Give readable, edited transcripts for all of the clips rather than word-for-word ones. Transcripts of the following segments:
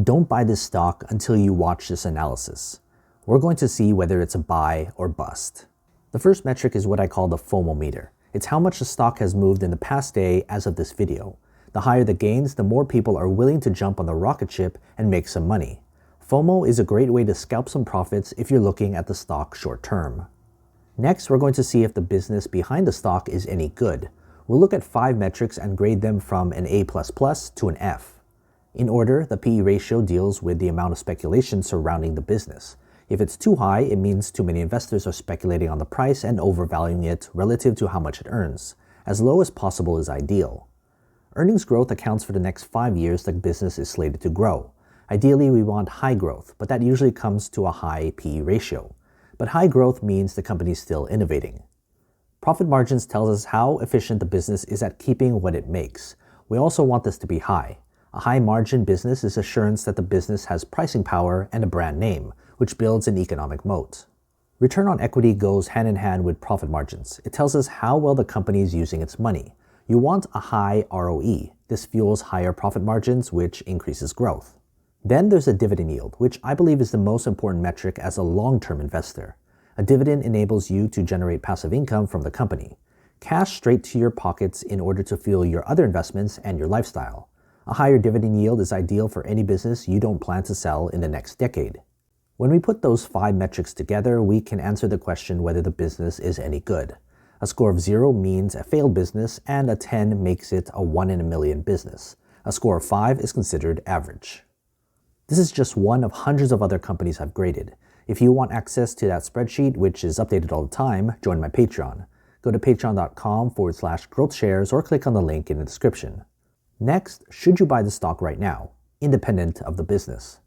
Don't buy this stock until you watch this analysis. We're going to see whether it's a buy or bust. The first metric is what I call the FOMO meter. It's how much the stock has moved in the past day as of this video. The higher the gains, the more people are willing to jump on the rocket ship and make some money. FOMO is a great way to scalp some profits if you're looking at the stock short term. Next, we're going to see if the business behind the stock is any good. We'll look at 5 metrics and grade them from an A++ to an F. In order, the PE ratio deals with the amount of speculation surrounding the business. If it's too high, it means too many investors are speculating on the price and overvaluing it relative to how much it earns. As low as possible is ideal. Earnings growth accounts for the next 5 years the business is slated to grow. Ideally, we want high growth, but that usually comes to a high PE ratio. But high growth means the company is still innovating. Profit margins tells us how efficient the business is at keeping what it makes. We also want this to be high. A high margin business is assurance that the business has pricing power and a brand name, which builds an economic moat. Return on equity goes hand in hand with profit margins. It tells us how well the company is using its money. You want a high ROE. This fuels higher profit margins, which increases growth. Then there's a dividend yield, which I believe is the most important metric as a long-term investor. A dividend enables you to generate passive income from the company. Cash straight to your pockets in order to fuel your other investments and your lifestyle. A higher dividend yield is ideal for any business you don't plan to sell in the next decade. When we put those 5 metrics together, we can answer the question whether the business is any good. A score of 0 means a failed business, and a 10 makes it a 1 in a million business. A score of 5 is considered average. This is just one of hundreds of other companies I've graded. If you want access to that spreadsheet, which is updated all the time, join my Patreon. Go to patreon.com/GrowthShares or click on the link in the description. Next, should you buy the stock right now, independent of the business?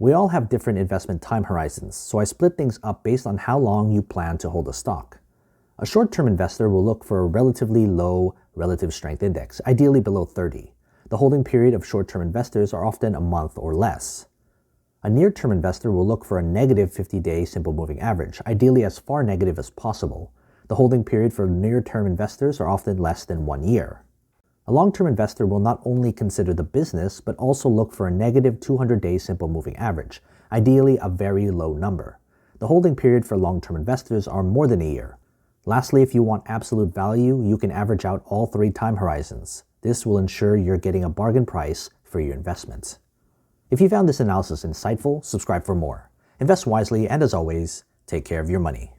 We all have different investment time horizons, so I split things up based on how long you plan to hold a stock. A short-term investor will look for a relatively low relative strength index, ideally below 30. The holding period of short-term investors are often a month or less. A near-term investor will look for a negative 50-day simple moving average, ideally as far negative as possible. The holding period for near-term investors are often less than 1 year. A long-term investor will not only consider the business, but also look for a negative 200-day simple moving average, ideally a very low number. The holding period for long-term investors are more than a year. Lastly, if you want absolute value, you can average out all 3 time horizons. This will ensure you're getting a bargain price for your investment. If you found this analysis insightful, subscribe for more. Invest wisely, and as always, take care of your money.